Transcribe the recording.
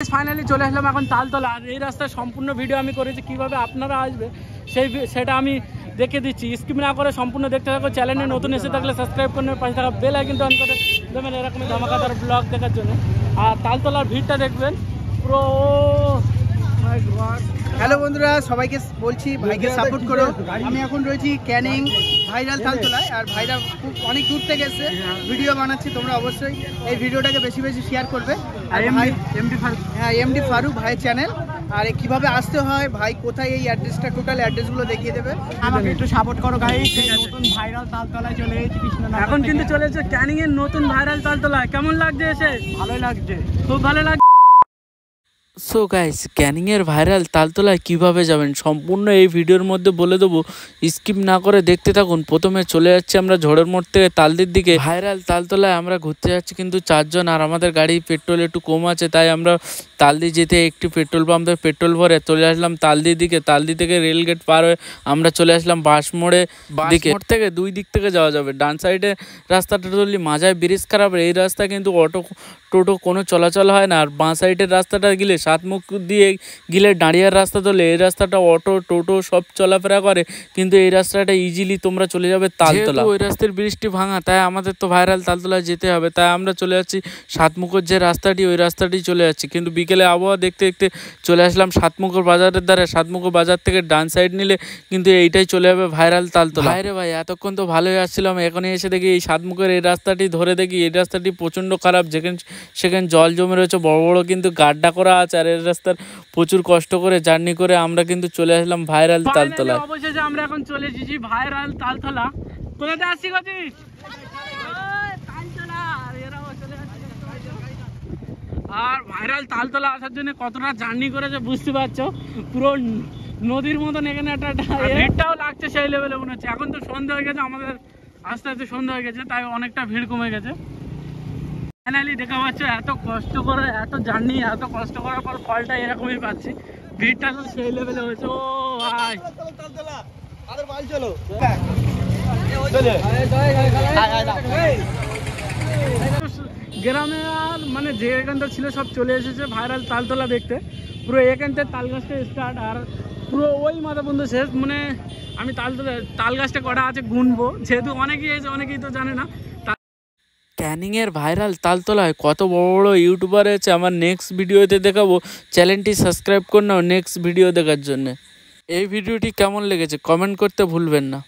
Finally চলে আসলাম এখন তালতলা। আর এই রাস্তায় সম্পূর্ণ ভিডিও আমি করেছি, কিভাবে আপনারা আসবে সেটা আমি দেখে দিচ্ছি। স্কিপ না করে সম্পূর্ণ দেখতে থাকো। চ্যানেলে নতুন এসে থাকলে সাবস্ক্রাইব করে পাশে থাকা বেল আইকনটা অন করে দেবেন এরকমই ধামাকাদার ব্লগ দেখার জন্য। আর তালতলার ভিড়টা দেখবেন পুরো। হ্যালো বন্ধুরা, সবাইকে বলছি ভাইকে সাপোর্ট করো। আমি এখন রয়েছি ক্যানিং ভাইরাল তালতলায়। আর ভাইরা খুব অনেক দূর থেকে এসে ভিডিও বানাচ্ছি, তোমরা অবশ্যই এই ভিডিওটাকে বেশি বেশি শেয়ার করবে। আর ভাই এমডি ফারুক ভাইয়ের চ্যানেল। আর কিভাবে আসতে হয়, ভাই কোথায়, এই অ্যাড্রেসটা টোটাল অ্যাড্রেসগুলো দেখিয়ে দেবে। আমাকে একটু সাপোর্ট করো গাইস। নতুন ভাইরাল তালতলায় চলে এসেছি কৃষ্ণনগর। এখন কিন্তু চলে এসেছে ক্যানিং এর নতুন ভাইরাল তালতলায়। কেমন লাগছে এসে? ভালোই লাগছে, খুব ভালো লাগছে। সো গাইস, ক্যানিংয়ের ভাইরাল তালতলায় কিভাবে যাবেন সম্পূর্ণ এই ভিডিওর মধ্যে বলে দেবো, স্কিপ না করে দেখতে থাকুন। প্রথমে চলে যাচ্ছি আমরা ঝড়ের মোড় থেকে তালদির দিকে। ভাইরাল তালতলায় আমরা ঘুরতে যাচ্ছি কিন্তু 4 জন। আর আমাদের গাড়ি পেট্রোল একটু কম আছে, তাই আমরা তালদি যেতে একটি পেট্রোল পাম্পে পেট্রোল ভরে চলে আসলাম তালদির দিকে। তালদি থেকে রেলগেট পার হয়ে আমরা চলে আসলাম বাঁশমোড়ে দিকে। মোড় থেকে দুই দিক থেকে যাওয়া যাবে। ডান সাইডে রাস্তাটা ধরলি মাঝায় ব্রিজ খারাপ, এই রাস্তা কিন্তু অটো টোটো কোনো চলাচল হয় না। আর বাঁ সাইডের রাস্তাটা গেলে সাতমুখ দিয়ে গেলে দাঁড়িয়ার রাস্তা ধরলে এই রাস্তাটা অটো টোটো সব চলাফেরা করে, কিন্তু এই রাস্তাটা ইজিলি তোমরা চলে যাবে তালতলা। ওই রাস্তার ব্রিজটি ভাঙা, তাই আমাদের তো ভাইরাল তালতলায় যেতে হবে। তাই আমরা চলে যাচ্ছি সাতমুখের যে রাস্তাটি, ওই রাস্তাটি চলে যাচ্ছি। কিন্তু বিকেলে আবহাওয়া দেখতে দেখতে চলে আসলাম সাতমুখর বাজারের দ্বারা। সাতমুখর বাজার থেকে ডান সাইড নিলে কিন্তু এইটাই চলে যাবে ভাইরাল তালতলা। ভাইরে ভাই, এতক্ষণ তো ভালোই আসছিলাম, এখনই এসে দেখি এই সাতমুখের এই রাস্তাটি ধরে দেখি এই রাস্তাটি প্রচণ্ড খারাপ। সেখানে জল জমে রয়েছে, বড় বড় কিন্তু গাড্ডা করা আছে। আর এই রাস্তার প্রচুর কষ্ট করে জার্নি করে আমরা কিন্তু চলে আসলাম ভাইরাল তালতলা। অবশেষে আমরা এখন চলে এসেছি ভাইরাল তালতলা। কোথাতে আসছি গছিস? আর ভাইরাল তালতলা আসার জন্য কতটা জার্নি করেছে বুঝতে পারছো। পুরো নদীর মতন এখানে একটা ভিড়টাও লাগছে সেই লেভেলে মনে হচ্ছে। এখন তো সন্ধ্যা হয়ে গেছে, আমাদের আস্তে আস্তে সন্ধ্যা হয়ে গেছে, তাই অনেকটা ভিড় কমে গেছে। ফাইনালি দেখা পাচ্ছ, এত কষ্ট করে এত জার্নি এত কষ্ট করার পর ফলটা এরকমই পাচ্ছি। ভিড়টা তো সেই লেভেলে হয়েছে। ও ভাই, গ্রামে আর মানে যে এখানটা ছিল সব চলে এসেছে ভাইরাল তালতলা দেখতে। পুরো এখানটা তালগাছটা স্টার্ট, আর পুরো ওই মাথা বন্ধু শেষ। মানে আমি তালগাছটা কটা আছে গুনবো, যেহেতু অনেকেই এসে অনেকেই তো জানে না। ক্যানিংয়ের ভাইরাল তালতলায় কত বড় বড় ইউটিউবার আছে, আমার নেক্সট ভিডিওতে দেখাবো। চ্যানেলটি সাবস্ক্রাইব করে নাও নেক্সট ভিডিও দেখার জন্য। এই ভিডিওটি কেমন লেগেছে কমেন্ট করতে ভুলবেন না।